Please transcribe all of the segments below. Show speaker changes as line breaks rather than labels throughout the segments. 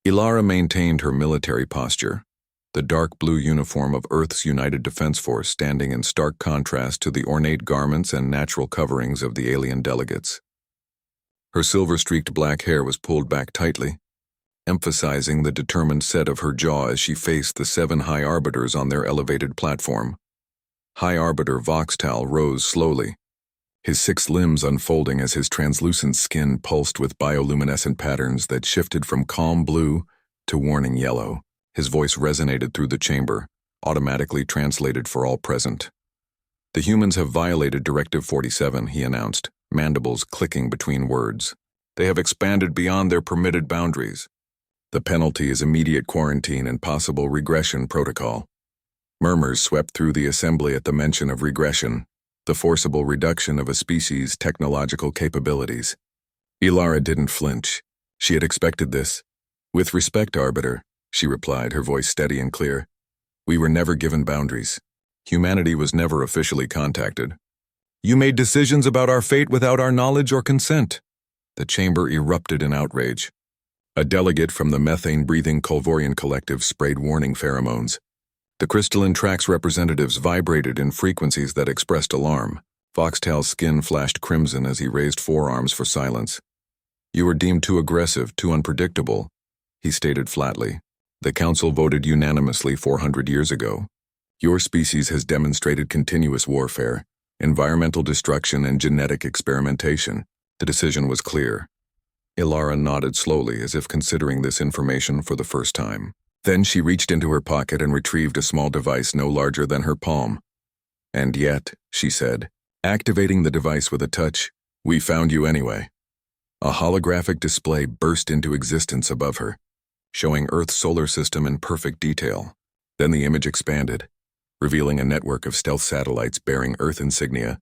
Ilara maintained her military posture, the dark blue uniform of Earth's United Defense Force standing in stark contrast to the ornate garments and natural coverings of the alien delegates. Her silver-streaked black hair was pulled back tightly, emphasizing the determined set of her jaw as she faced the 7 High Arbiters on their elevated platform. High Arbiter Voxtal rose slowly, his 6 limbs unfolding as his translucent skin pulsed with bioluminescent patterns that shifted from calm blue to warning yellow. His voice resonated through the chamber, automatically translated for all present. "The humans have violated Directive 47, he announced, mandibles clicking between words. "They have expanded beyond their permitted boundaries. The penalty is immediate quarantine and possible regression protocol." Murmurs swept through the assembly at the mention of regression, the forcible reduction of a species' technological capabilities. Ilara didn't flinch. She had expected this. "With respect, Arbiter," she replied, her voice steady and clear. "We were never given boundaries. Humanity was never officially contacted. You made decisions about our fate without our knowledge or consent." The chamber erupted in outrage. A delegate from the methane-breathing Colvorian collective sprayed warning pheromones. The crystalline tracks representatives vibrated in frequencies that expressed alarm. Voxtal's skin flashed crimson as he raised forearms for silence. "You were deemed too aggressive, too unpredictable," he stated flatly. "The Council voted unanimously 400 years ago. Your species has demonstrated continuous warfare, environmental destruction, and genetic experimentation. The decision was clear." Ilara nodded slowly as if considering this information for the first time. Then she reached into her pocket and retrieved a small device no larger than her palm. "And yet," she said, activating the device with a touch, "we found you anyway." A holographic display burst into existence above her, showing Earth's solar system in perfect detail. Then the image expanded, revealing a network of stealth satellites bearing Earth insignia,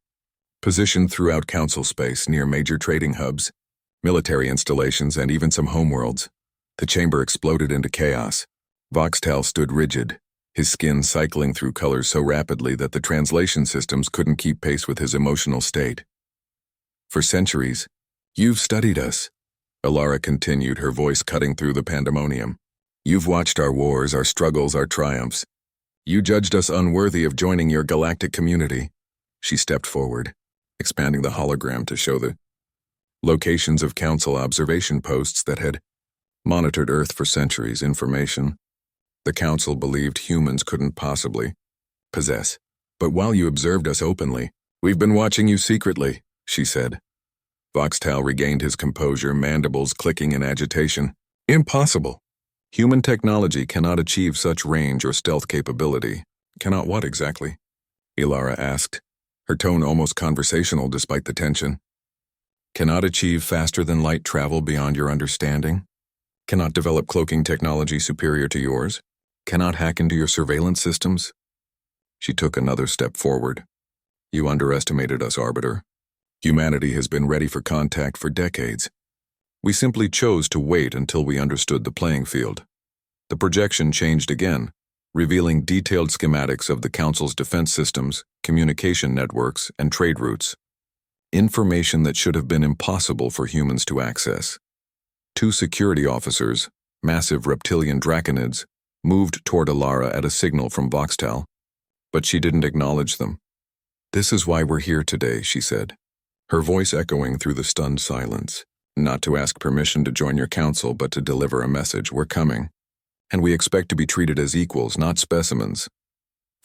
positioned throughout Council space near major trading hubs, military installations, and even some homeworlds. The chamber exploded into chaos. Voxtal stood rigid, his skin cycling through colors so rapidly that the translation systems couldn't keep pace with his emotional state. "For centuries, you've studied us," Ilara continued, her voice cutting through the pandemonium. "You've watched our wars, our struggles, our triumphs. You judged us unworthy of joining your galactic community." She stepped forward, expanding the hologram to show the locations of Council observation posts that had monitored Earth for centuries. Information the Council believed humans couldn't possibly possess. "But while you observed us openly, we've been watching you secretly," she said. Voxtal regained his composure, mandibles clicking in agitation. "Impossible. Human technology cannot achieve such range or stealth capability." "Cannot what exactly?" Ilara asked, her tone almost conversational despite the tension. "Cannot achieve faster-than-light travel beyond your understanding? Cannot develop cloaking technology superior to yours? Cannot hack into your surveillance systems?" She took another step forward. "You underestimated us, Arbiter. Humanity has been ready for contact for decades. We simply chose to wait until we understood the playing field." The projection changed again, revealing detailed schematics of the Council's defense systems, communication networks, and trade routes. Information that should have been impossible for humans to access. 2 security officers, massive reptilian draconids, moved toward Ilara at a signal from Voxtal, but she didn't acknowledge them. "This is why we're here today," she said, her voice echoing through the stunned silence. "Not to ask permission to join your council, but to deliver a message. We're coming. And we expect to be treated as equals, not specimens."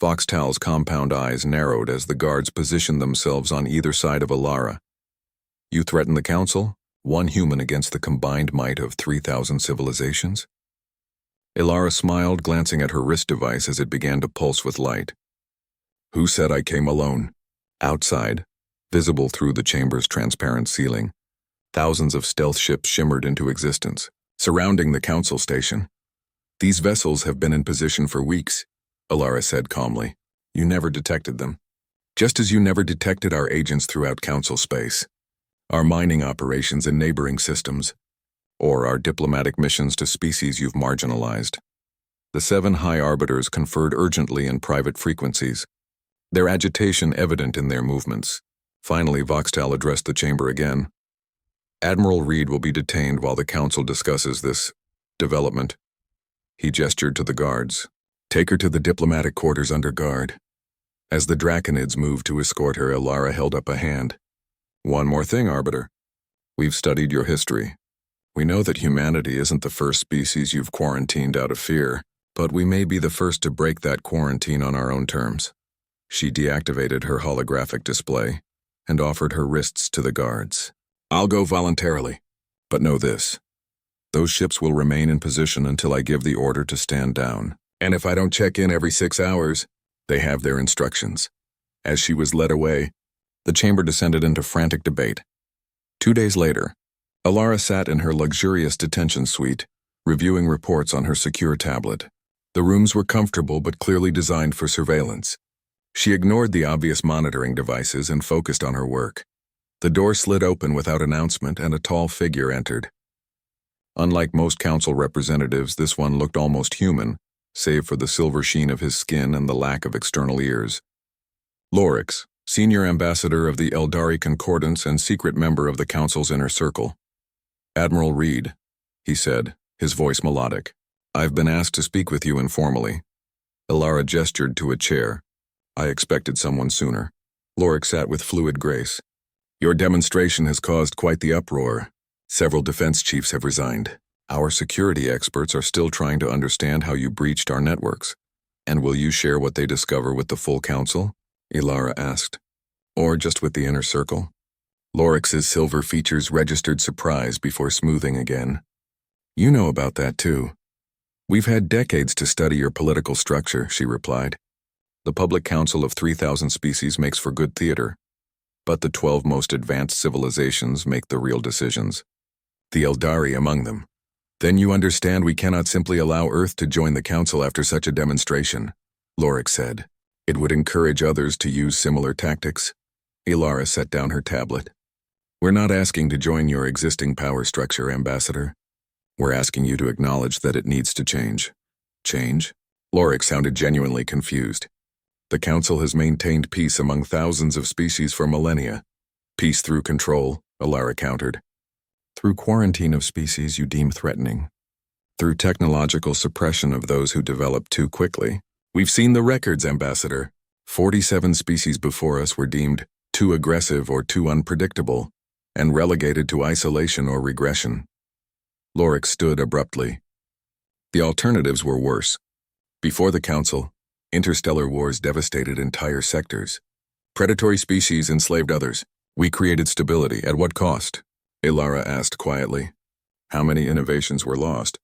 Voxtal's compound eyes narrowed as the guards positioned themselves on either side of Ilara. "You threaten the council? One human against the combined might of 3,000 civilizations?" Ilara smiled, glancing at her wrist device as it began to pulse with light. "Who said I came alone?" Outside, visible through the chamber's transparent ceiling, thousands of stealth ships shimmered into existence, surrounding the council station. "These vessels have been in position for weeks," Ilara said calmly. "You never detected them. Just as you never detected our agents throughout council space, our mining operations in neighboring systems, or our diplomatic missions to species you've marginalized." The 7 High Arbiters conferred urgently in private frequencies, their agitation evident in their movements. Finally, Voxtal addressed the chamber again. "Admiral Reed will be detained while the Council discusses this Development. He gestured to the guards. Take her to the diplomatic quarters under guard. As the Draconids moved to escort her, Ilara held up a hand. One more thing, Arbiter. We've studied your history. We know that humanity isn't the first species you've quarantined out of fear, but we may be the first to break that quarantine on our own terms. She deactivated her holographic display and offered her wrists to the guards. I'll go voluntarily, but know this. Those ships will remain in position until I give the order to stand down. And if I don't check in every 6 hours, they have their instructions. As she was led away, the chamber descended into frantic debate. 2 days later, Ilara sat in her luxurious detention suite, reviewing reports on her secure tablet. The rooms were comfortable but clearly designed for surveillance. She ignored the obvious monitoring devices and focused on her work. The door slid open without announcement and a tall figure entered. Unlike most council representatives, this one looked almost human, save for the silver sheen of his skin and the lack of external ears. Lorix, senior ambassador of the Eldari Concordance and secret member of the council's inner circle. Admiral Reed, he said, his voice melodic. I've been asked to speak with you informally. Ilara gestured to a chair. I expected someone sooner. Lorix sat with fluid grace. Your demonstration has caused quite the uproar. Several defense chiefs have resigned. Our security experts are still trying to understand how you breached our networks. And will you share what they discover with the full council? Ilara asked. Or just with the inner circle? Lorix's silver features registered surprise before smoothing again. You know about that too. We've had decades to study your political structure, she replied. The public council of 3,000 species makes for good theater. But the 12 most advanced civilizations make the real decisions. The Eldari among them. Then you understand we cannot simply allow Earth to join the council after such a demonstration, Lorix said. It would encourage others to use similar tactics. Ilara set down her tablet. We're not asking to join your existing power structure, Ambassador. We're asking you to acknowledge that it needs to change. Change? Lorix sounded genuinely confused. The council has maintained peace among thousands of species for millennia. Peace through control, Ilara countered. Through quarantine of species you deem threatening. Through technological suppression of those who develop too quickly. We've seen the records, Ambassador. 47 species before us were deemed too aggressive or too unpredictable, and relegated to isolation or regression. Lorix stood abruptly. The alternatives were worse. Before the council, interstellar wars devastated entire sectors. Predatory species enslaved others. We created stability. At what cost? Ilara asked quietly. How many innovations were lost?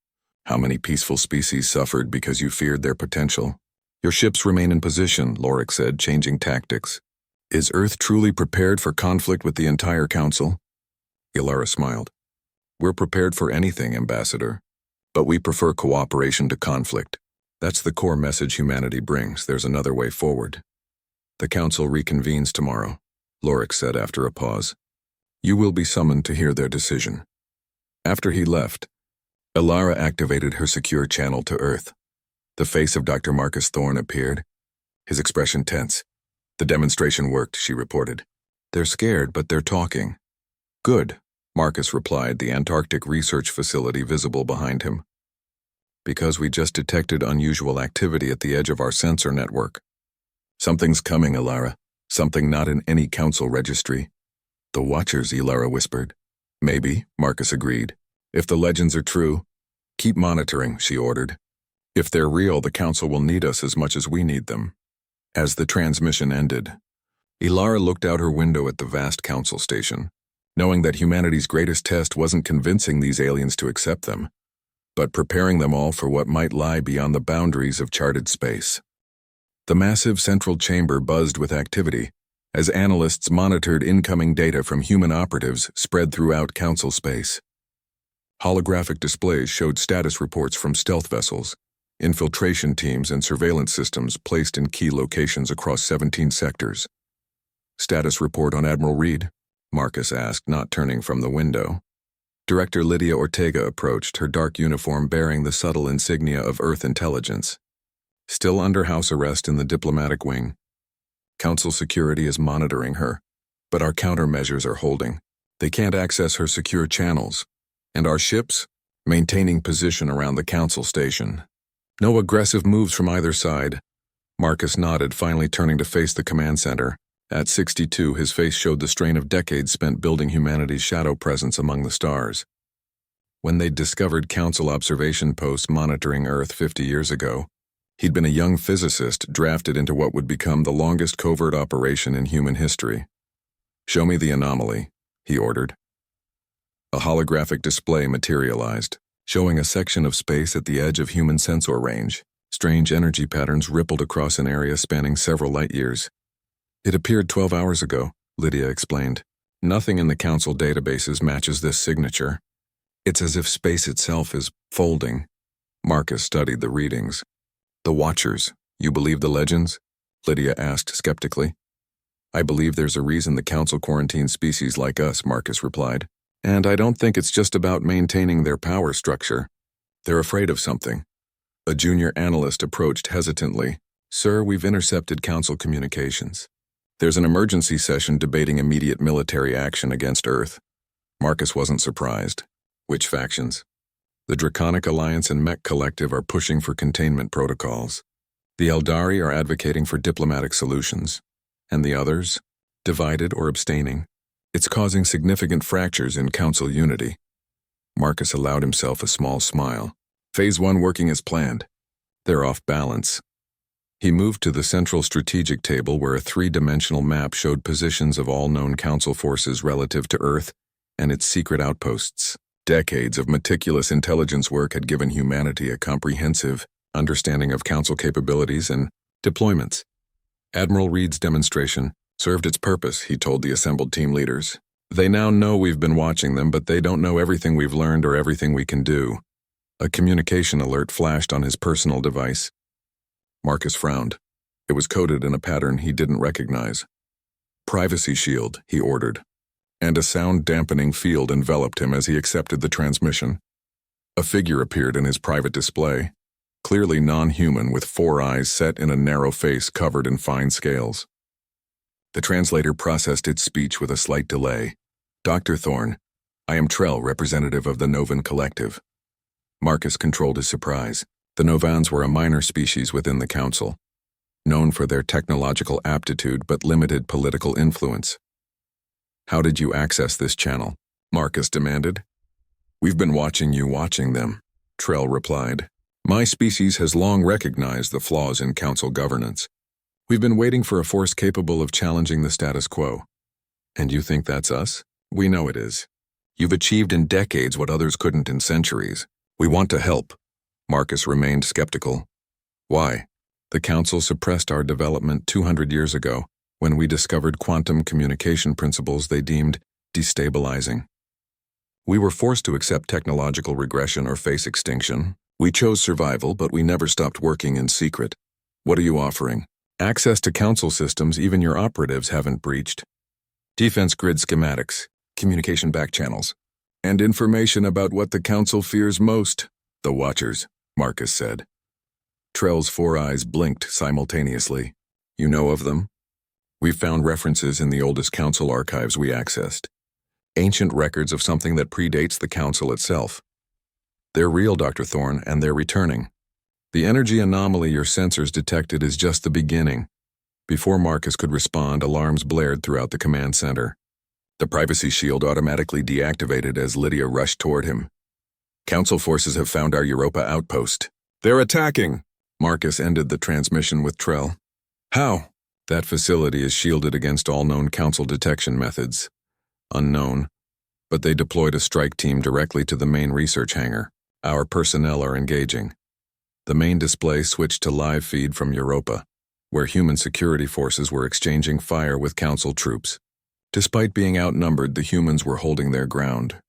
How many peaceful species suffered because you feared their potential? Your ships remain in position, Lorix said, changing tactics. Is Earth truly prepared for conflict with the entire council? Ilara smiled. We're prepared for anything, Ambassador. But we prefer cooperation to conflict. That's the core message humanity brings. There's another way forward. The council reconvenes tomorrow, Lorix said after a pause. You will be summoned to hear their decision. After he left, Ilara activated her secure channel to Earth. The face of Dr. Marcus Thorne appeared, his expression tense. The demonstration worked, she reported. They're scared, but they're talking. Good, Marcus replied, the Antarctic research facility visible behind him. Because we just detected unusual activity at the edge of our sensor network. Something's coming, Ilara. Something not in any council registry. The Watchers, Ilara whispered. Maybe, Marcus agreed. If the legends are true, keep monitoring, she ordered. If they're real, the council will need us as much as we need them. As the transmission ended, Ilara looked out her window at the vast council station, knowing that humanity's greatest test wasn't convincing these aliens to accept them, but preparing them all for what might lie beyond the boundaries of charted space. The massive central chamber buzzed with activity as analysts monitored incoming data from human operatives spread throughout council space. Holographic displays showed status reports from stealth vessels, infiltration teams, and surveillance systems placed in key locations across 17 sectors. Status report on Admiral Reed? Marcus asked, not turning from the window. Director Lydia Ortega approached, her dark uniform bearing the subtle insignia of Earth intelligence. Still under house arrest in the diplomatic wing. Council security is monitoring her, but our countermeasures are holding. They can't access her secure channels. And our ships? maintaining position around the council station. No aggressive moves from either side. Marcus nodded, finally turning to face the command center. At 62, his face showed the strain of decades spent building humanity's shadow presence among the stars. When they'd discovered council observation posts monitoring Earth 50 years ago, he'd been a young physicist drafted into what would become the longest covert operation in human history. "Show me the anomaly," he ordered. A holographic display materialized, showing a section of space at the edge of human sensor range. Strange energy patterns rippled across an area spanning several light years. "It appeared 12 hours ago," Lydia explained. "Nothing in the council databases matches this signature. It's as if space itself is folding." Marcus studied the readings. "The Watchers, you believe the legends?" Lydia asked skeptically. "I believe there's a reason the council quarantines species like us," Marcus replied. "And I don't think it's just about maintaining their power structure. They're afraid of something." A junior analyst approached hesitantly. "Sir, we've intercepted council communications. There's an emergency session debating immediate military action against Earth." Marcus wasn't surprised. "Which factions?" "The Draconic Alliance and Mech Collective are pushing for containment protocols. The Eldari are advocating for diplomatic solutions. And the others? Divided or abstaining. It's causing significant fractures in council unity." Marcus allowed himself a small smile. "Phase 1 working as planned. They're off balance." He moved to the central strategic table where a three-dimensional map showed positions of all known council forces relative to Earth and its secret outposts. Decades of meticulous intelligence work had given humanity a comprehensive understanding of council capabilities and deployments. Admiral Reed's demonstration served its purpose, he told the assembled team leaders. "They now know we've been watching them, but they don't know everything we've learned or everything we can do." A communication alert flashed on his personal device. Marcus frowned. It was coded in a pattern he didn't recognize. "Privacy shield," he ordered, and a sound-dampening field enveloped him as he accepted the transmission. A figure appeared in his private display, clearly non-human with 4 eyes set in a narrow face covered in fine scales. The translator processed its speech with a slight delay. "Dr. Thorne, I am Trell, representative of the Novan Collective." Marcus controlled his surprise. The Novans were a minor species within the council, known for their technological aptitude but limited political influence. "How did you access this channel?" Marcus demanded. "We've been watching you watching them," Trell replied. "My species has long recognized the flaws in council governance. We've been waiting for a force capable of challenging the status quo." "And you think that's us?" "We know it is. You've achieved in decades what others couldn't in centuries. We want to help." Marcus remained skeptical. "Why?" "The council suppressed our development 200 years ago when we discovered quantum communication principles they deemed destabilizing. We were forced to accept technological regression or face extinction. We chose survival, but we never stopped working in secret. What are you offering?" "Access to council systems even your operatives haven't breached. Defense grid schematics, communication back channels, and information about what the council fears most." "The Watchers," Marcus said. Trell's 4 eyes blinked simultaneously. "You know of them?" "We found references in the oldest council archives we accessed. Ancient records of something that predates the council itself. They're real, Dr. Thorne, and they're returning. The energy anomaly your sensors detected is just the beginning." Before Marcus could respond, alarms blared throughout the command center. The privacy shield automatically deactivated as Lydia rushed toward him. "Council forces have found our Europa outpost. They're attacking!" Marcus ended the transmission with Trell. "How?" "That facility is shielded against all known council detection methods. Unknown. But they deployed a strike team directly to the main research hangar. Our personnel are engaging." The main display switched to live feed from Europa, where human security forces were exchanging fire with council troops. Despite being outnumbered, the humans were holding their ground,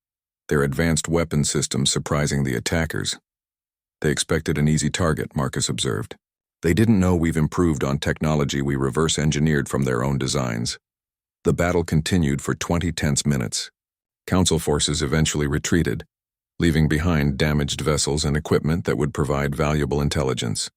their advanced weapon systems surprising the attackers. "They expected an easy target," Marcus observed. "They didn't know we've improved on technology we reverse-engineered from their own designs." The battle continued for 20 tense minutes. Council forces eventually retreated, leaving behind damaged vessels and equipment that would provide valuable intelligence.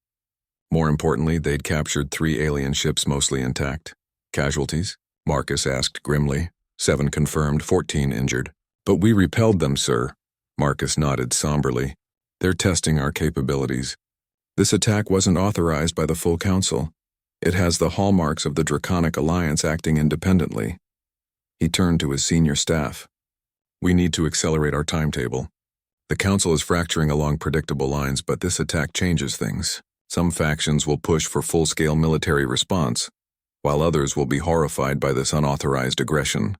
More importantly, they'd captured 3 alien ships mostly intact. "Casualties?" Marcus asked grimly. 7 confirmed, 14 injured. "But we repelled them, sir," Marcus nodded somberly. They're testing our capabilities. This attack wasn't authorized by the full council. It has the hallmarks of the Draconic Alliance acting independently. He turned to his senior staff. We need to accelerate our timetable. The council is fracturing along predictable lines, but this attack changes things. Some factions will push for full-scale military response, while others will be horrified by this unauthorized aggression.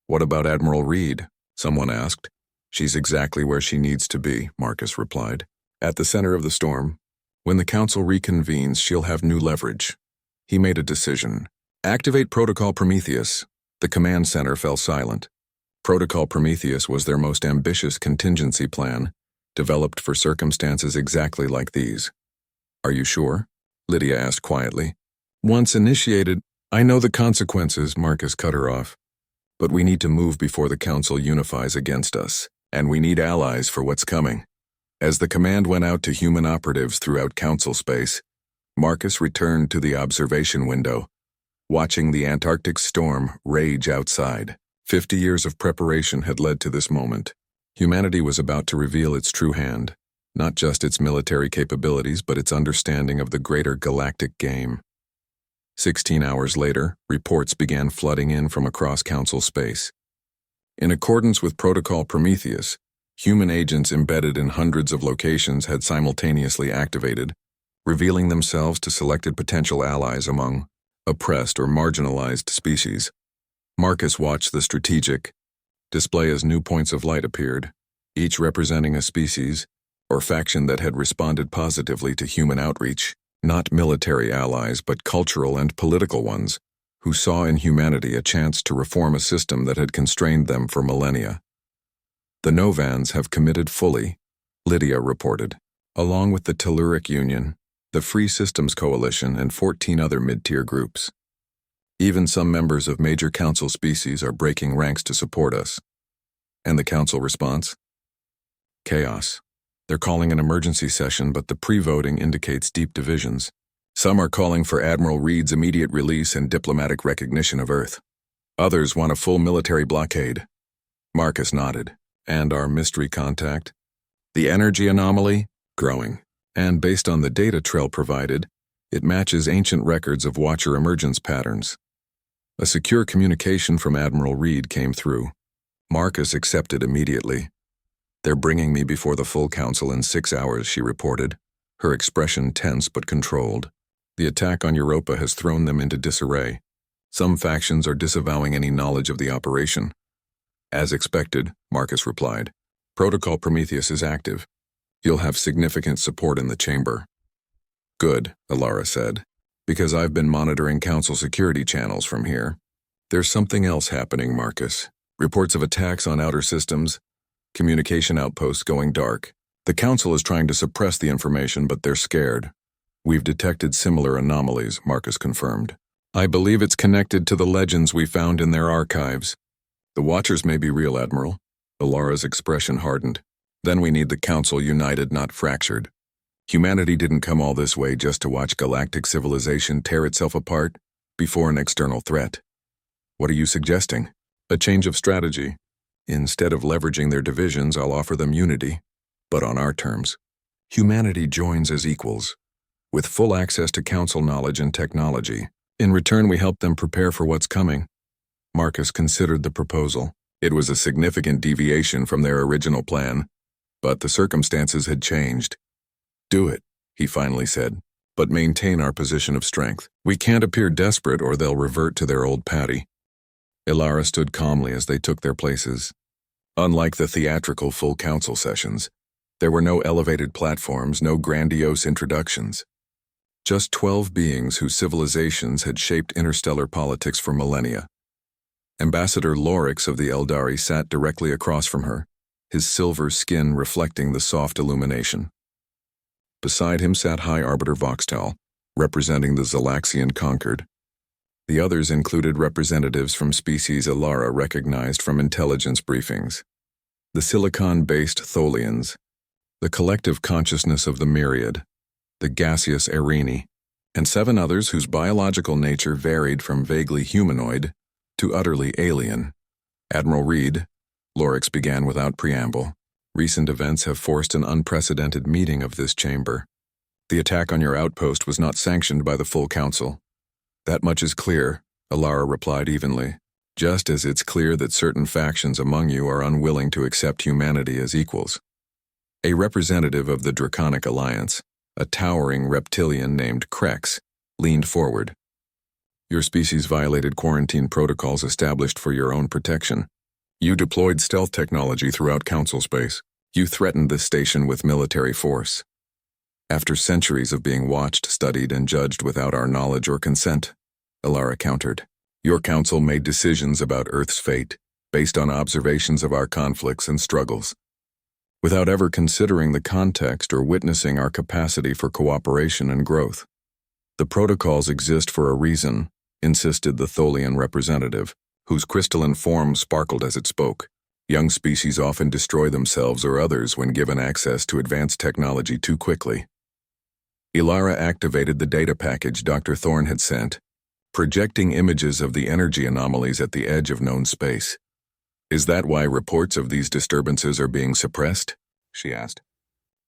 What about Admiral Reed? Someone asked. She's exactly where she needs to be, Marcus replied. At the center of the storm. When the council reconvenes, she'll have new leverage. He made a decision. Activate Protocol Prometheus. The command center fell silent. Protocol Prometheus was their most ambitious contingency plan, developed for circumstances exactly like these. Are you sure? Lydia asked quietly. Once initiated, I know the consequences, Marcus cut her off. But we need to move before the council unifies against us, and we need allies for what's coming. As the command went out to human operatives throughout council space, Marcus returned to the observation window, watching the Antarctic storm rage outside. 50 years of preparation had led to this moment. Humanity was about to reveal its true hand, not just its military capabilities, but its understanding of the greater galactic game. 16 hours later, reports began flooding in from across council space. In accordance with Protocol Prometheus, human agents embedded in hundreds of locations had simultaneously activated, revealing themselves to selected potential allies among oppressed or marginalized species. Marcus watched the strategic display as new points of light appeared, each representing a species or faction that had responded positively to human outreach, not military allies but cultural and political ones, who saw in humanity a chance to reform a system that had constrained them for millennia. The Novans have committed fully, Lydia reported, along with the Telluric Union, the Free Systems Coalition, and 14 other mid-tier groups. Even some members of major council species are breaking ranks to support us. And the council response? Chaos. They're calling an emergency session, but the pre-voting indicates deep divisions. Some are calling for Admiral Reed's immediate release and diplomatic recognition of Earth. Others want a full military blockade. Marcus nodded. And our mystery contact? The energy anomaly? Growing. And based on the data trail provided, it matches ancient records of Watcher emergence patterns. A secure communication from Admiral Reed came through. Marcus accepted immediately. They're bringing me before the full council in 6 hours, she reported, her expression tense but controlled. The attack on Europa has thrown them into disarray. Some factions are disavowing any knowledge of the operation. As expected, Marcus replied. Protocol Prometheus is active. You'll have significant support in the chamber. Good, Alara said, because I've been monitoring council security channels from here. There's something else happening, Marcus. Reports of attacks on outer systems, communication outposts going dark. The council is trying to suppress the information, but they're scared. We've detected similar anomalies, Marcus confirmed. I believe it's connected to the legends we found in their archives. The Watchers may be real, Admiral. Alara's expression hardened. Then we need the council united, not fractured. Humanity didn't come all this way just to watch galactic civilization tear itself apart before an external threat. What are you suggesting? A change of strategy. Instead of leveraging their divisions, I'll offer them unity, but on our terms. Humanity joins as equals, with full access to council knowledge and technology. In return, we help them prepare for what's coming. Marcus considered the proposal. It was a significant deviation from their original plan, but the circumstances had changed. Do it, he finally said, but maintain our position of strength. We can't appear desperate or they'll revert to their old patty. Ilara stood calmly as they took their places. Unlike the theatrical full council sessions, there were no elevated platforms, no grandiose introductions. Just 12 beings whose civilizations had shaped interstellar politics for millennia. Ambassador Lorix of the Eldari sat directly across from her, his silver skin reflecting the soft illumination. Beside him sat High Arbiter Voxtel, representing the Zalaxian Conquered. The others included representatives from species Ilara recognized from intelligence briefings. The silicon-based Tholians, the collective consciousness of the Myriad, the gaseous Erini, and 7 others whose biological nature varied from vaguely humanoid to utterly alien. Admiral Reed, Lorix began without preamble, Recent events have forced an unprecedented meeting of this chamber. The attack on your outpost was not sanctioned by the full council. That much is clear, Alara replied evenly, just as it's clear that certain factions among you are unwilling to accept humanity as equals. A representative of the Draconic Alliance, a towering reptilian named Krex, leaned forward. Your species violated quarantine protocols established for your own protection. You deployed stealth technology throughout council space. You threatened this station with military force. After centuries of being watched, studied, and judged without our knowledge or consent, Alara countered. Your council made decisions about Earth's fate based on observations of our conflicts and struggles, without ever considering the context or witnessing our capacity for cooperation and growth. The protocols exist for a reason, insisted the Tholian representative, whose crystalline form sparkled as it spoke. Young species often destroy themselves or others when given access to advanced technology too quickly. Alara activated the data package Dr. Thorne had sent, projecting images of the energy anomalies at the edge of known space. Is that why reports of these disturbances are being suppressed? She asked.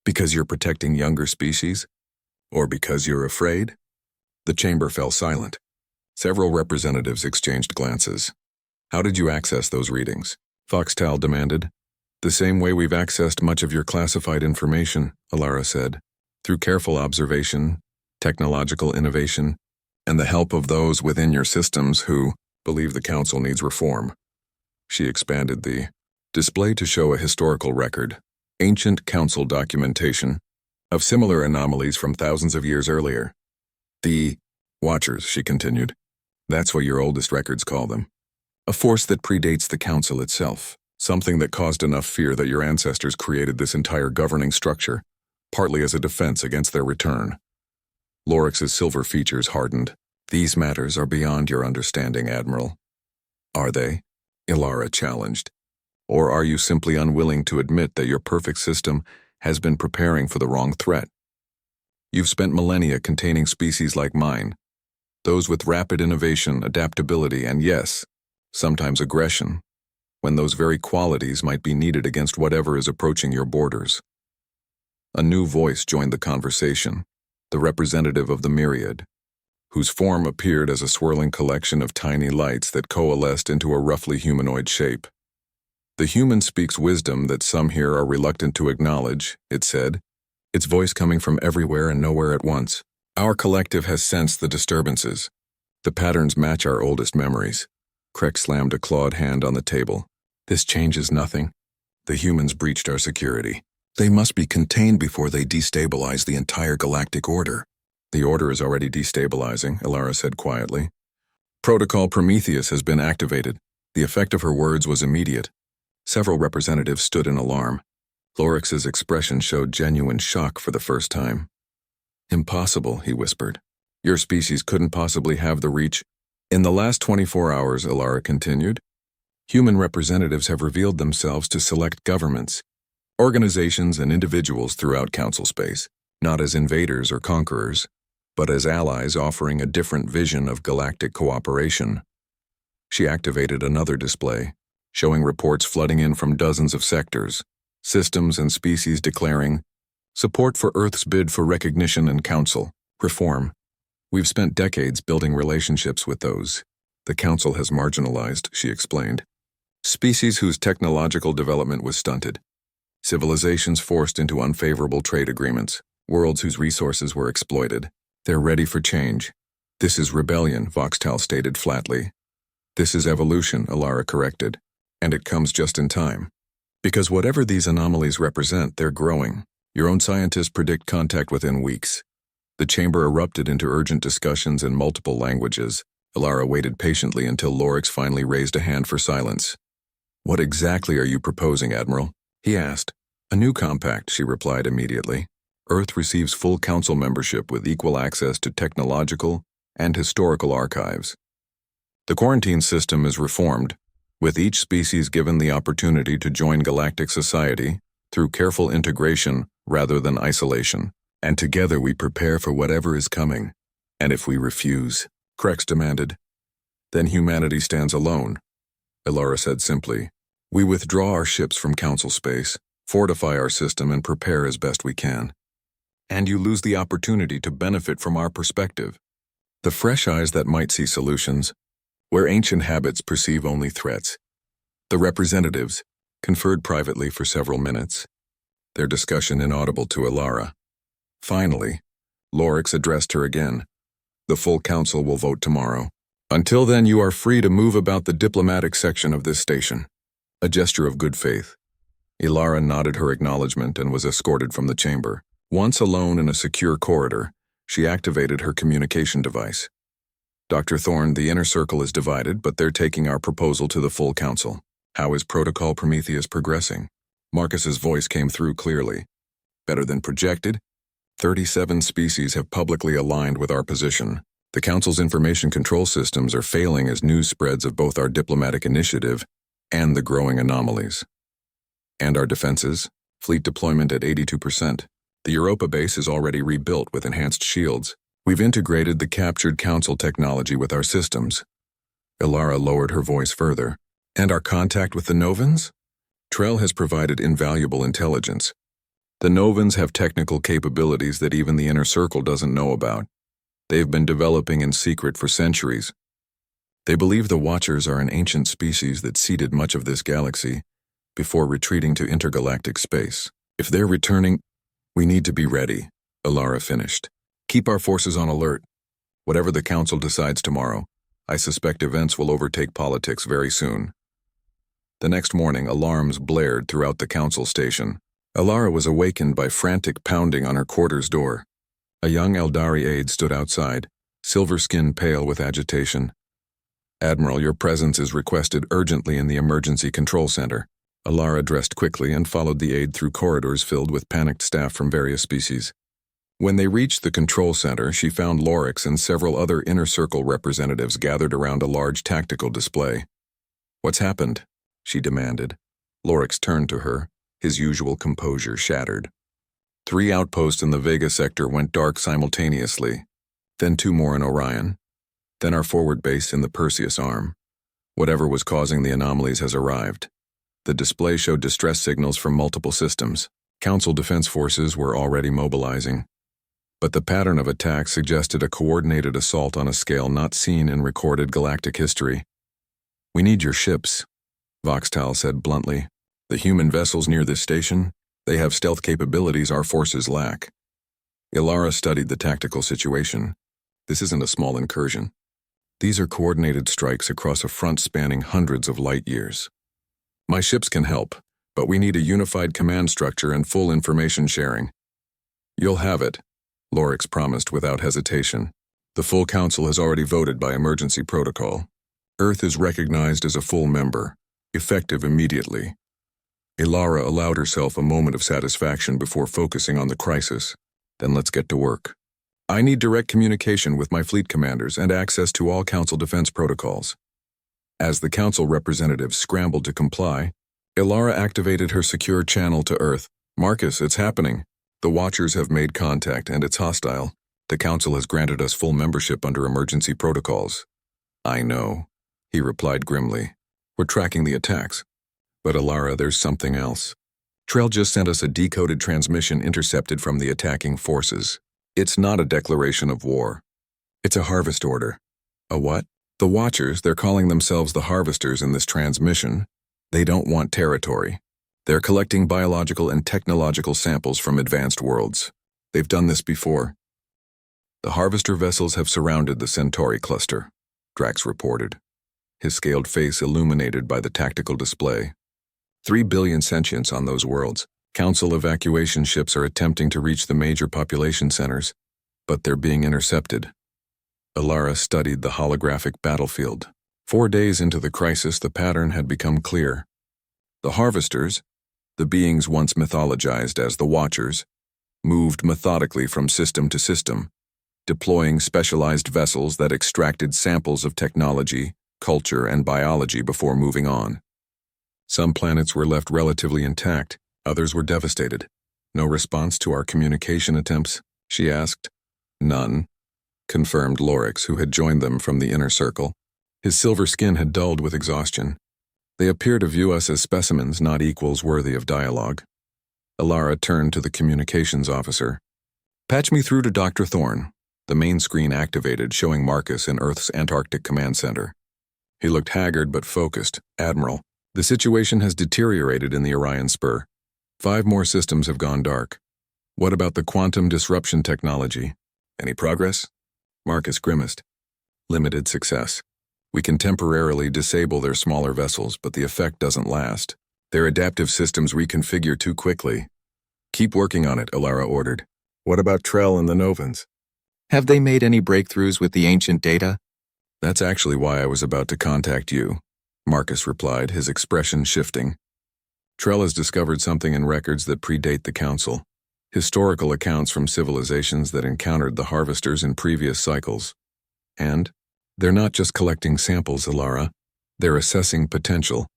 Because you're protecting younger species? Or because you're afraid? The chamber fell silent. Several representatives exchanged glances. How did you access those readings? Foxtal demanded. The same way we've accessed much of your classified information, Alara said, through careful observation, technological innovation, and the help of those within your systems who believe the council needs reform. She expanded the display to show a historical record, ancient council documentation, of similar anomalies from thousands of years earlier. The Watchers, she continued. That's what your oldest records call them. A force that predates the council itself, something that caused enough fear that your ancestors created this entire governing structure, partly as a defense against their return. Lorix's silver features hardened. These matters are beyond your understanding, Admiral. Are they? Alara challenged. Or are you simply unwilling to admit that your perfect system has been preparing for the wrong threat? You've spent millennia containing species like mine, those with rapid innovation, adaptability, and yes, sometimes aggression, when those very qualities might be needed against whatever is approaching your borders. A new voice joined the conversation, the representative of the myriad, whose form appeared as a swirling collection of tiny lights that coalesced into a roughly humanoid shape. The human speaks wisdom that some here are reluctant to acknowledge, it said, its voice coming from everywhere and nowhere at once. Our collective has sensed the disturbances. The patterns match our oldest memories. Krex slammed a clawed hand on the table. This changes nothing. The humans breached our security. They must be contained before they destabilize the entire galactic order. The order is already destabilizing, Alara said quietly. Protocol Prometheus has been activated. The effect of her words was immediate. Several representatives stood in alarm. Lorix's expression showed genuine shock for the first time. Impossible, he whispered. Your species couldn't possibly have the reach. In the last 24 hours, Alara continued, human representatives have revealed themselves to select governments, organizations, and individuals throughout council space, not as invaders or conquerors, but as allies offering a different vision of galactic cooperation. She activated another display, showing reports flooding in from dozens of sectors, systems and species declaring support for Earth's bid for recognition and council, reform. We've spent decades building relationships with those the council has marginalized, she explained. Species whose technological development was stunted. Civilizations forced into unfavorable trade agreements. Worlds whose resources were exploited. They're ready for change. This is rebellion, Voxtal stated flatly. This is evolution, Alara corrected. And it comes just in time. Because whatever these anomalies represent, they're growing. Your own scientists predict contact within weeks. The chamber erupted into urgent discussions in multiple languages. Alara waited patiently until Lorix finally raised a hand for silence. What exactly are you proposing, Admiral? He asked. A new compact, she replied immediately. Earth receives full council membership with equal access to technological and historical archives. The quarantine system is reformed, with each species given the opportunity to join galactic society through careful integration rather than isolation. And together we prepare for whatever is coming. And if we refuse, Krex demanded, then humanity stands alone. Alara said simply, we withdraw our ships from council space, fortify our system, and prepare as best we can. And you lose the opportunity to benefit from our perspective. The fresh eyes that might see solutions, where ancient habits perceive only threats. The representatives conferred privately for several minutes, their discussion inaudible to Alara. Finally, Lorix addressed her again. The full council will vote tomorrow. Until then, you are free to move about the diplomatic section of this station. A gesture of good faith. Ilara nodded her acknowledgement and was escorted from the chamber. Once alone in a secure corridor, she activated her communication device. Dr. Thorne, the inner circle is divided, but they're taking our proposal to the full council. How is Protocol Prometheus progressing? Marcus's voice came through clearly. Better than projected. 37 species have publicly aligned with our position. The Council's information control systems are failing as news spreads of both our diplomatic initiative and the growing anomalies. And our defenses? Fleet deployment at 82%. The Europa base is already rebuilt with enhanced shields. We've integrated the captured Council technology with our systems. Ilara lowered her voice further. And our contact with the Novans? Trell has provided invaluable intelligence. The Novans have technical capabilities that even the inner circle doesn't know about. They've been developing in secret for centuries. They believe the Watchers are an ancient species that seeded much of this galaxy before retreating to intergalactic space. If they're returning, we need to be ready, Alara finished. Keep our forces on alert. Whatever the Council decides tomorrow, I suspect events will overtake politics very soon. The next morning, alarms blared throughout the Council station. Alara was awakened by frantic pounding on her quarters door. A young Eldari aide stood outside, silver skin pale with agitation. Admiral, your presence is requested urgently in the Emergency Control Center. Alara dressed quickly and followed the aide through corridors filled with panicked staff from various species. When they reached the control center, she found Lorix and several other inner circle representatives gathered around a large tactical display. What's happened? She demanded. Lorix turned to her, his usual composure shattered. 3 outposts in the Vega sector went dark simultaneously, then 2 more in Orion, then our forward base in the Perseus arm. Whatever was causing the anomalies has arrived. The display showed distress signals from multiple systems. Council defense forces were already mobilizing. But the pattern of attack suggested a coordinated assault on a scale not seen in recorded galactic history. We need your ships, Voxtal said bluntly. The human vessels near this station, they have stealth capabilities our forces lack. Ilara studied the tactical situation. This isn't a small incursion. These are coordinated strikes across a front spanning hundreds of light years. My ships can help, but we need a unified command structure and full information sharing. You'll have it, Lorix promised without hesitation. The full council has already voted by emergency protocol. Earth is recognized as a full member, effective immediately. Ilara allowed herself a moment of satisfaction before focusing on the crisis. Then let's get to work. I need direct communication with my fleet commanders and access to all council defense protocols. As the council representatives scrambled to comply, Ilara activated her secure channel to Earth. Marcus, it's happening. The Watchers have made contact and it's hostile. The council has granted us full membership under emergency protocols. I know, he replied grimly. We're tracking the attacks. But Ilara, there's something else. Trell just sent us a decoded transmission intercepted from the attacking forces. It's not a declaration of war. It's a harvest order. A what? The Watchers, they're calling themselves the Harvesters in this transmission. They don't want territory. They're collecting biological and technological samples from advanced worlds. They've done this before. The Harvester vessels have surrounded the Centauri cluster, Drax reported, his scaled face illuminated by the tactical display. 3 billion sentients on those worlds. Council evacuation ships are attempting to reach the major population centers, but they're being intercepted. Ilara studied the holographic battlefield. 4 days into the crisis, the pattern had become clear. The Harvesters, the beings once mythologized as the Watchers, moved methodically from system to system, deploying specialized vessels that extracted samples of technology, culture, and biology before moving on. Some planets were left relatively intact, others were devastated. No response to our communication attempts, she asked. None, confirmed Lorix, who had joined them from the inner circle. His silver skin had dulled with exhaustion. They appear to view us as specimens, not equals worthy of dialogue. Alara turned to the communications officer. Patch me through to Dr. Thorne. The main screen activated, showing Marcus in Earth's Antarctic Command Center. He looked haggard but focused. Admiral, the situation has deteriorated in the Orion Spur. 5 more systems have gone dark. What about the quantum disruption technology? Any progress? Marcus grimaced. Limited success. We can temporarily disable their smaller vessels, but the effect doesn't last. Their adaptive systems reconfigure too quickly. Keep working on it, Alara ordered. What about Trell and the Novans?
Have they made any breakthroughs with the ancient data?
That's actually why I was about to contact you, Marcus replied, his expression shifting. Trell has discovered something in records that predate the Council. Historical accounts from civilizations that encountered the Harvesters in previous cycles. And they're not just collecting samples, Alara. They're assessing potential.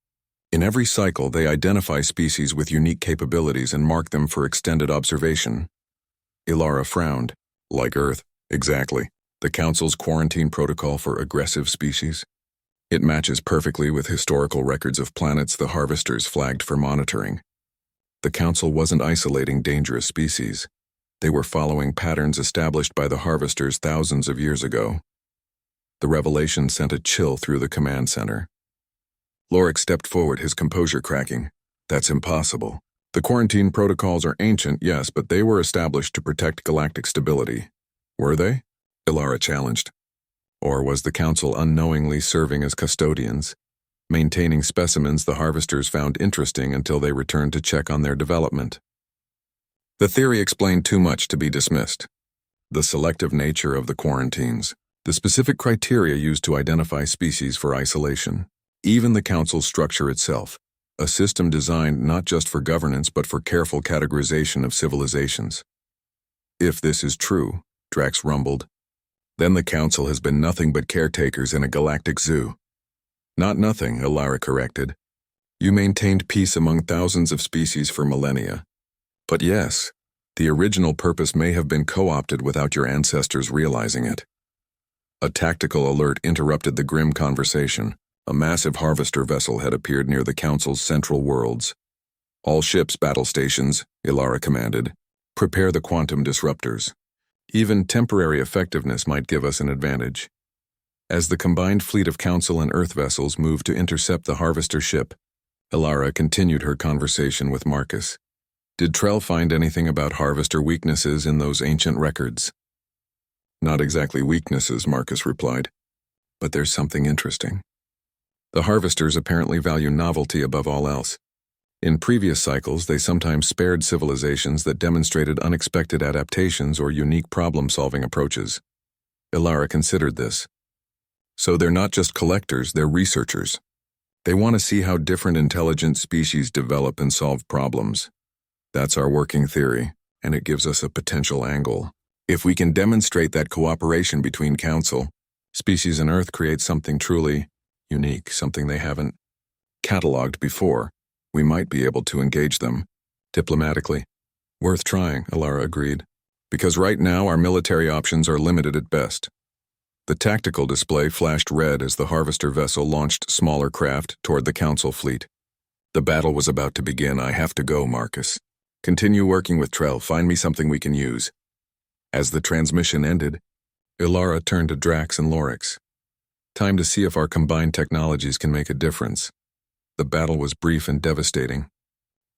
In every cycle, they identify species with unique capabilities and mark them for extended observation. Alara frowned. Like Earth, exactly. The Council's quarantine protocol for aggressive species. It matches perfectly with historical records of planets the Harvesters flagged for monitoring. The Council wasn't isolating dangerous species. They were following patterns established by the Harvesters thousands of years ago. The revelation sent a chill through the command center. Lorik stepped forward, his composure cracking. That's impossible. The quarantine protocols are ancient, yes, but they were established to protect galactic stability. Were they? Alara challenged. Or was the Council unknowingly serving as custodians, maintaining specimens the Harvesters found interesting until they returned to check on their development? The theory explained too much to be dismissed. The selective nature of the quarantines, the specific criteria used to identify species for isolation, even the Council's structure itself, a system designed not just for governance but for careful categorization of civilizations. If this is true, Drax rumbled, then the Council has been nothing but caretakers in a galactic zoo. Not nothing, Alara corrected. You maintained peace among thousands of species for millennia. But yes, the original purpose may have been co-opted without your ancestors realizing it. A tactical alert interrupted the grim conversation. A massive harvester vessel had appeared near the Council's central worlds. All ships, battle stations, Alara commanded. Prepare the quantum disruptors. Even temporary effectiveness might give us an advantage. As the combined fleet of Council and Earth vessels moved to intercept the harvester ship, Alara continued her conversation with Marcus. Did Trell find anything about harvester weaknesses in those ancient records? Not exactly weaknesses, Marcus replied. But there's something interesting. The Harvesters apparently value novelty above all else. In previous cycles, they sometimes spared civilizations that demonstrated unexpected adaptations or unique problem-solving approaches. Alara considered this. So they're not just collectors, they're researchers. They want to see how different intelligent species develop and solve problems. That's our working theory, and it gives us a potential angle. If we can demonstrate that cooperation between Council, species and Earth creates something truly unique, something they haven't cataloged before, we might be able to engage them diplomatically. Worth trying, Alara agreed, because right now our military options are limited at best. The tactical display flashed red as the harvester vessel launched smaller craft toward the Council fleet. The battle was about to begin. I have to go, Marcus. Continue working with Trell. Find me something we can use. As the transmission ended, Alara turned to Drax and Lorik. Time to see if our combined technologies can make a difference. The battle was brief and devastating.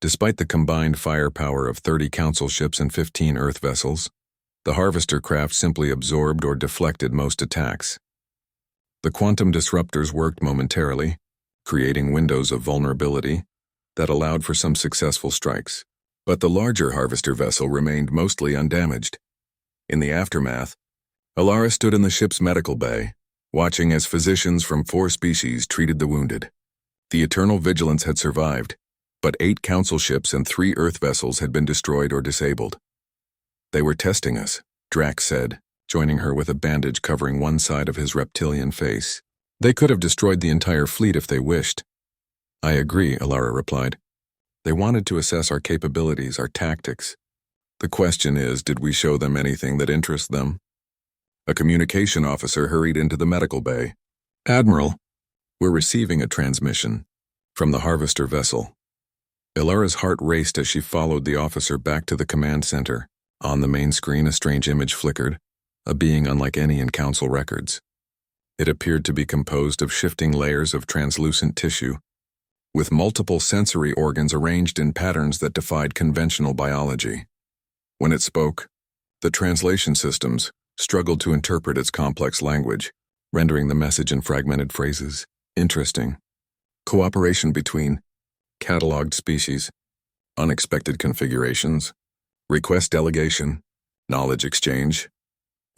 Despite the combined firepower of 30 Council ships and 15 Earth vessels, the harvester craft simply absorbed or deflected most attacks. The quantum disruptors worked momentarily, creating windows of vulnerability that allowed for some successful strikes. But the larger harvester vessel remained mostly undamaged. In the aftermath, Alara stood in the ship's medical bay, watching as physicians from 4 species treated the wounded. The Eternal Vigilance had survived, but 8 Council ships and 3 Earth vessels had been destroyed or disabled. They were testing us, Drax said, joining her with a bandage covering one side of his reptilian face. They could have destroyed the entire fleet if they wished. I agree, Alara replied. They wanted to assess our capabilities, our tactics. The question is, did we show them anything that interests them? A communication officer hurried into the medical bay. Admiral, we're receiving a transmission from the harvester vessel. Ilara's heart raced as she followed the officer back to the command center. On the main screen, a strange image flickered, a being unlike any in council records. It appeared to be composed of shifting layers of translucent tissue, with multiple sensory organs arranged in patterns that defied conventional biology. When it spoke, the translation systems struggled to interpret its complex language, rendering the message in fragmented phrases. Interesting. Cooperation between cataloged species, unexpected configurations, request delegation, knowledge exchange.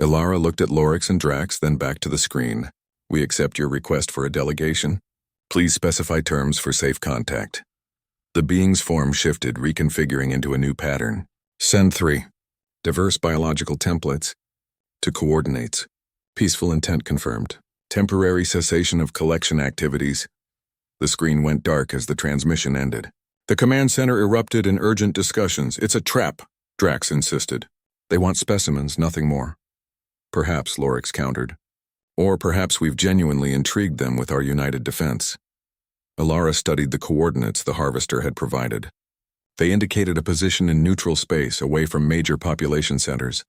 Ilara looked at Lorix and Drax, then back to the screen. We accept your request for a delegation. Please specify terms for safe contact. The being's form shifted, reconfiguring into a new pattern. Send 3. Diverse biological templates. To coordinates. Peaceful intent confirmed. Temporary cessation of collection activities. The screen went dark as the transmission ended. The command center erupted in urgent discussions. It's a trap, Drax insisted. They want specimens, nothing more. Perhaps, Lorix countered. Or perhaps we've genuinely intrigued them with our united defense. Ilara studied the coordinates the harvester had provided. They indicated a position in neutral space, away from major population centers.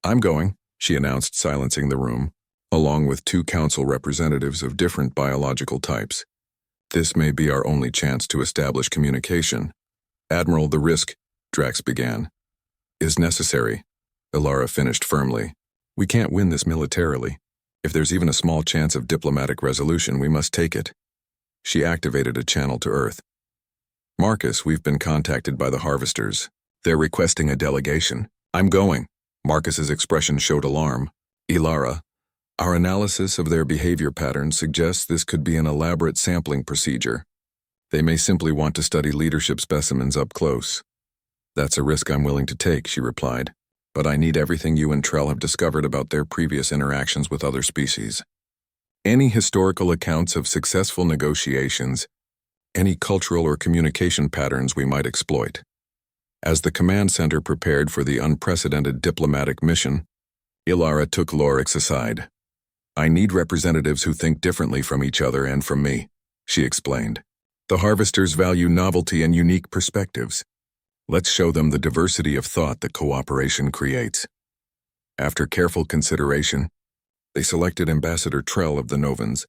I'm going, she announced, silencing the room, along with 2 council representatives of different biological types. This may be our only chance to establish communication. Admiral, the risk, Drax began, is necessary, Ilara finished firmly. We can't win this militarily. If there's even a small chance of diplomatic resolution, we must take it. She activated a channel to Earth. Marcus, we've been contacted by the harvesters. They're requesting a delegation. I'm going. Marcus's expression showed alarm. Ilara, our analysis of their behavior patterns suggests this could be an elaborate sampling procedure. They may simply want to study leadership specimens up close. That's a risk I'm willing to take, she replied. But I need everything you and Trell have discovered about their previous interactions with other species. Any historical accounts of successful negotiations, any cultural or communication patterns we might exploit. As the command center prepared for the unprecedented diplomatic mission, Ilara took Lorix aside. I need representatives who think differently from each other and from me, she explained. The harvesters value novelty and unique perspectives. Let's show them the diversity of thought that cooperation creates. After careful consideration, they selected Ambassador Trell of the Novans,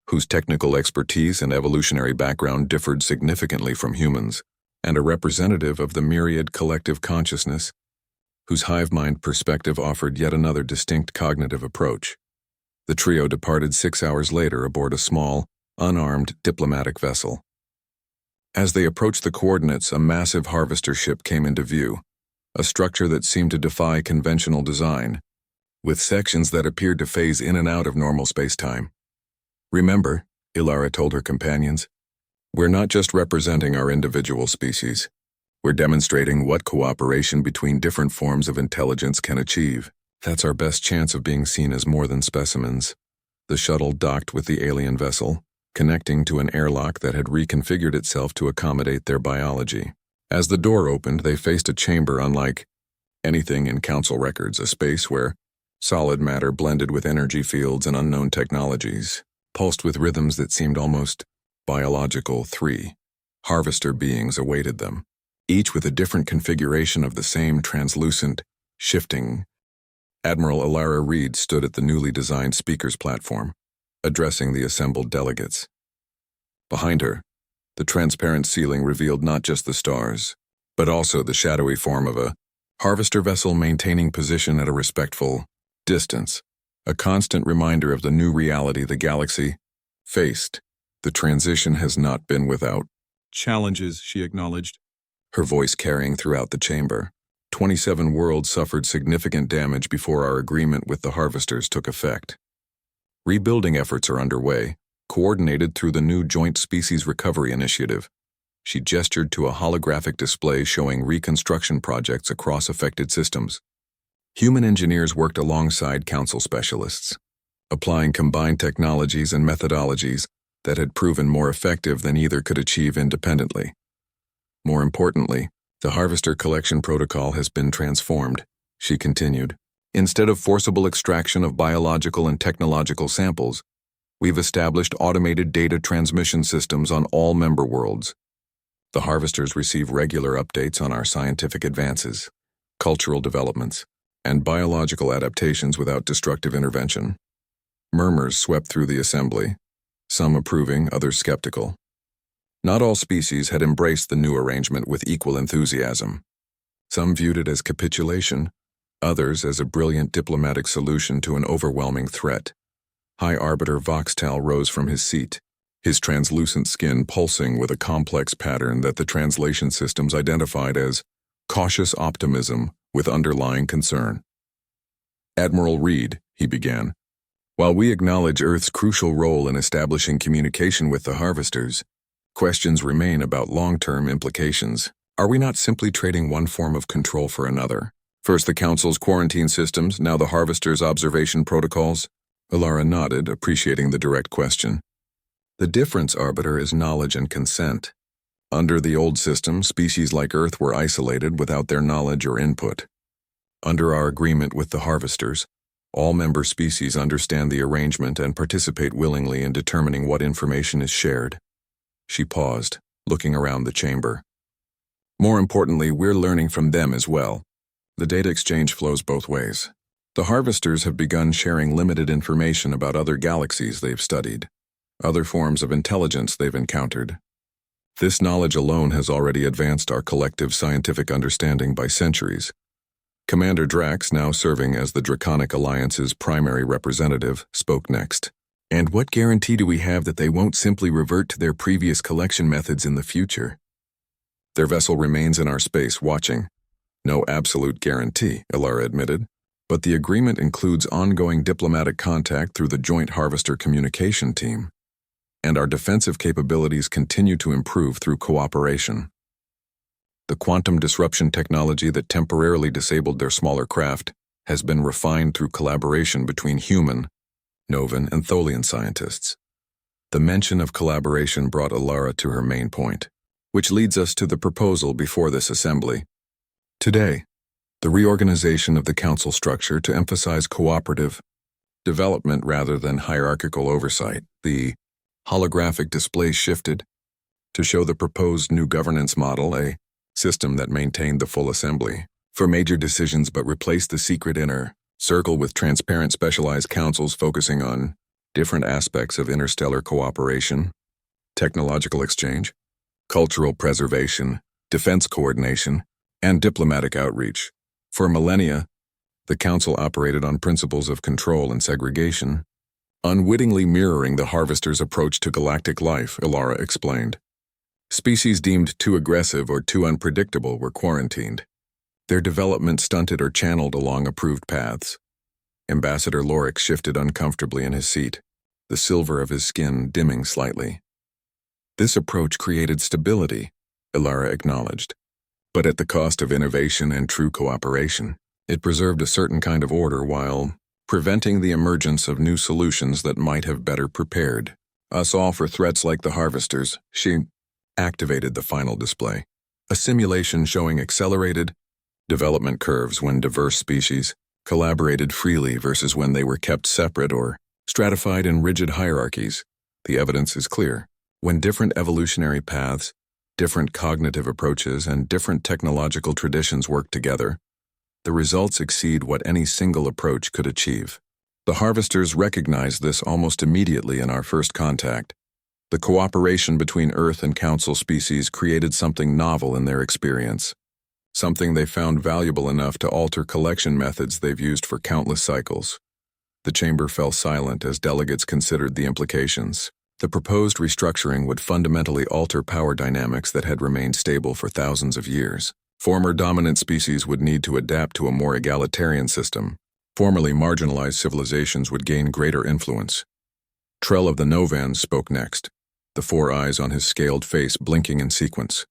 whose technical expertise and evolutionary background differed significantly from humans, and a representative of the myriad collective consciousness, whose hive mind perspective offered yet another distinct cognitive approach. The trio departed 6 hours later aboard a small, unarmed diplomatic vessel. As they approached the coordinates, a massive harvester ship came into view, a structure that seemed to defy conventional design, with sections that appeared to phase in and out of normal space-time. Remember, Ilara told her companions, we're not just representing our individual species. We're demonstrating what cooperation between different forms of intelligence can achieve. That's our best chance of being seen as more than specimens. The shuttle docked with the alien vessel, connecting to an airlock that had reconfigured itself to accommodate their biology. As the door opened, they faced a chamber unlike anything in council records, a space where solid matter blended with energy fields and unknown technologies, pulsed with rhythms that seemed almost biological. 3 harvester beings awaited them, each with a different configuration of the same translucent, shifting. Admiral Ilara Reed stood at the newly designed speakers platform, addressing the assembled delegates. Behind her, the transparent ceiling revealed not just the stars, but also the shadowy form of a harvester vessel maintaining position at a respectful distance, a constant reminder of the new reality the galaxy faced. The transition has not been without challenges, she acknowledged, her voice carrying throughout the chamber. 27 worlds suffered significant damage before our agreement with the harvesters took effect. Rebuilding efforts are underway, coordinated through the new Joint Species Recovery Initiative. She gestured to a holographic display showing reconstruction projects across affected systems. Human engineers worked alongside council specialists, applying combined technologies and methodologies that had proven more effective than either could achieve independently. More importantly, the harvester collection protocol has been transformed, she continued. Instead of forcible extraction of biological and technological samples, we've established automated data transmission systems on all member worlds. The harvesters receive regular updates on our scientific advances, cultural developments, and biological adaptations without destructive intervention. Murmurs swept through the assembly, some approving, others skeptical. Not all species had embraced the new arrangement with equal enthusiasm. Some viewed it as capitulation, others as a brilliant diplomatic solution to an overwhelming threat. High Arbiter Voxtal rose from his seat, his translucent skin pulsing with a complex pattern that the translation systems identified as cautious optimism with underlying concern. "Admiral Reed," he began, "while we acknowledge Earth's crucial role in establishing communication with the harvesters, questions remain about long-term implications. Are we not simply trading one form of control for another? First the Council's quarantine systems, now the harvesters' observation protocols?" Alara nodded, appreciating the direct question. "The difference, Arbiter, is knowledge and consent. Under the old system, species like Earth were isolated without their knowledge or input. Under our agreement with the harvesters, all member species understand the arrangement and participate willingly in determining what information is shared." She paused, looking around the chamber. "More importantly, we're learning from them as well. The data exchange flows both ways. The harvesters have begun sharing limited information about other galaxies they've studied, other forms of intelligence they've encountered. This knowledge alone has already advanced our collective scientific understanding by centuries." Commander Drax, now serving as the Draconic Alliance's primary representative, spoke next. "And what guarantee do we have that they won't simply revert to their previous collection methods in the future? Their vessel remains in our space watching." "No absolute guarantee," Alara admitted, "but the agreement includes ongoing diplomatic contact through the Joint Harvester Communication Team. And our defensive capabilities continue to improve through cooperation. The quantum disruption technology that temporarily disabled their smaller craft has been refined through collaboration between human, Novan, and Tholian scientists." The mention of collaboration brought Alara to her main point, which leads us to the proposal before this assembly. Today, the reorganization of the council structure to emphasize cooperative development rather than hierarchical oversight. The holographic display shifted to show the proposed new governance model, a system that maintained the full assembly for major decisions but replaced the secret inner circle with transparent specialized councils focusing on different aspects of interstellar cooperation, technological exchange, cultural preservation, defense coordination, and diplomatic outreach. For millennia, the council operated on principles of control and segregation, unwittingly mirroring the harvester's approach to galactic life, Alara explained. Species deemed too aggressive or too unpredictable were quarantined, their development stunted or channeled along approved paths. Ambassador Lorik shifted uncomfortably in his seat, the silver of his skin dimming slightly. This approach created stability, Alara acknowledged, but at the cost of innovation and true cooperation. It preserved a certain kind of order while preventing the emergence of new solutions that might have better prepared us all for threats like the harvesters. She activated the final display, a simulation showing accelerated development curves when diverse species collaborated freely versus when they were kept separate or stratified in rigid hierarchies. The evidence is clear. When different evolutionary paths, different cognitive approaches, and different technological traditions work together, the results exceed what any single approach could achieve. The harvesters recognized this almost immediately in our first contact. The cooperation between Earth and Council species created something novel in their experience, something they found valuable enough to alter collection methods they've used for countless cycles. The chamber fell silent as delegates considered the implications. The proposed restructuring would fundamentally alter power dynamics that had remained stable for thousands of years. Former dominant species would need to adapt to a more egalitarian system. Formerly marginalized civilizations would gain greater influence. Trell of the Novans spoke next, the 4 eyes on his scaled face blinking in sequence.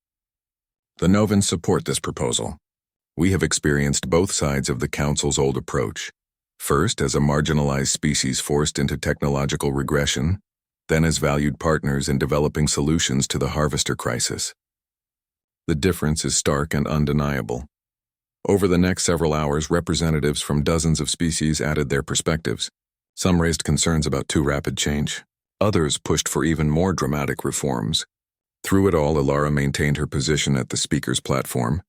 The Novans support this proposal. We have experienced both sides of the Council's old approach, first as a marginalized species forced into technological regression, then as valued partners in developing solutions to the harvester crisis. The difference is stark and undeniable. Over the next several hours, representatives from dozens of species added their perspectives. Some raised concerns about too rapid change. Others pushed for even more dramatic reforms. Through it all, Ilara maintained her position at the speaker's platform,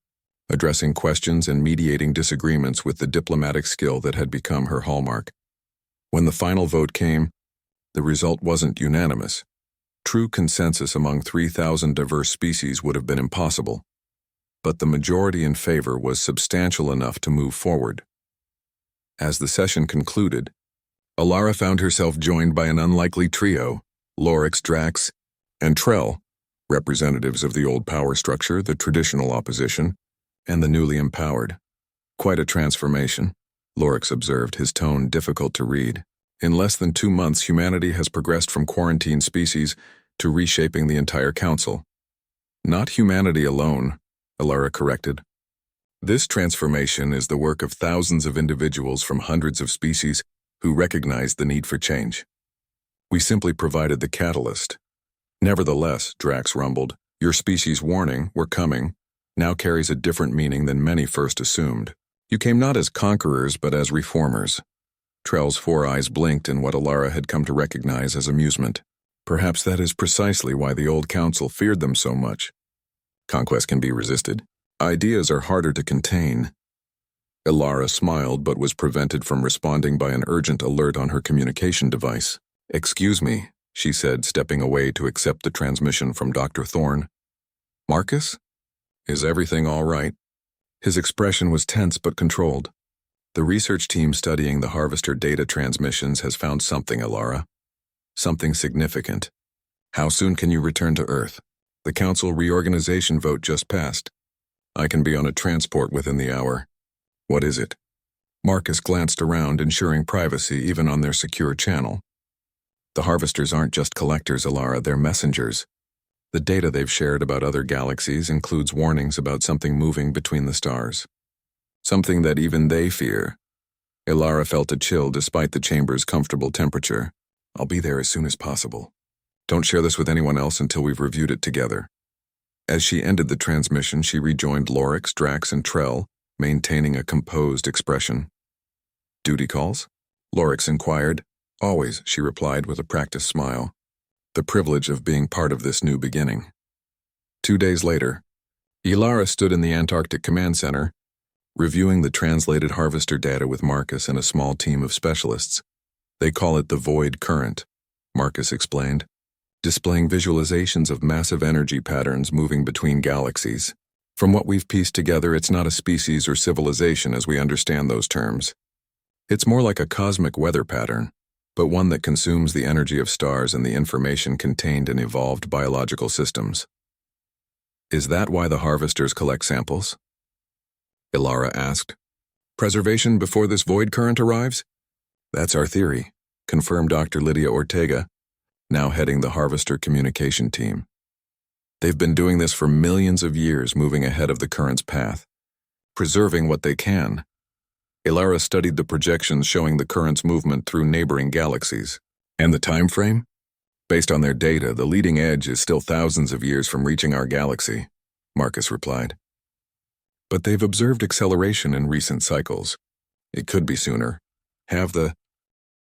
addressing questions and mediating disagreements with the diplomatic skill that had become her hallmark. When the final vote came, the result wasn't unanimous. True consensus among 3,000 diverse species would have been impossible, but the majority in favor was substantial enough to move forward. As the session concluded, Ilara found herself joined by an unlikely trio, Lorix, Drax, and Trell, representatives of the old power structure, the traditional opposition, and the newly empowered. Quite a transformation, Lorix observed, his tone difficult to read. In less than 2 months, humanity has progressed from quarantined species to reshaping the entire council. Not humanity alone, Ilara corrected. This transformation is the work of thousands of individuals from hundreds of species who recognized the need for change. We simply provided the catalyst. Nevertheless, Drax rumbled, your species' warning, we're coming, now carries a different meaning than many first assumed. You came not as conquerors, but as reformers. Trell's 4 eyes blinked in what Ilara had come to recognize as amusement. Perhaps that is precisely why the old council feared them so much. Conquest can be resisted. Ideas are harder to contain. Ilara smiled but was prevented from responding by an urgent alert on her communication device. Excuse me, she said, stepping away to accept the transmission from Dr. Thorne. Marcus? Is everything all right? His expression was tense but controlled. The research team studying the Harvester data transmissions has found something, Ilara. Something significant. How soon can you return to Earth? The council reorganization vote just passed. I can be on a transport within the hour. What is it? Marcus glanced around, ensuring privacy even on their secure channel. The Harvesters aren't just collectors, Ilara, they're messengers. The data they've shared about other galaxies includes warnings about something moving between the stars. Something that even they fear. Ilara felt a chill despite the chamber's comfortable temperature. I'll be there as soon as possible. Don't share this with anyone else until we've reviewed it together. As she ended the transmission, she rejoined Lorix, Drax, and Trell, maintaining a composed expression. Duty calls? Lorix inquired. Always, she replied with a practiced smile. The privilege of being part of this new beginning. 2 days later, Ilara stood in the Antarctic Command Center, reviewing the translated Harvester data with Marcus and a small team of specialists. They call it the Void Current, Marcus explained, displaying visualizations of massive energy patterns moving between galaxies. From what we've pieced together, it's not a species or civilization as we understand those terms. It's more like a cosmic weather pattern, but one that consumes the energy of stars and the information contained in evolved biological systems. Is that why the Harvesters collect samples? Ilara asked. Preservation before this void current arrives? That's our theory, confirmed Dr. Lydia Ortega, now heading the Harvester communication team. They've been doing this for millions of years, moving ahead of the current's path, preserving what they can. Ilara studied the projections showing the current's movement through neighboring galaxies. And the time frame? Based on their data, the leading edge is still thousands of years from reaching our galaxy, Marcus replied. But they've observed acceleration in recent cycles. It could be sooner. Have the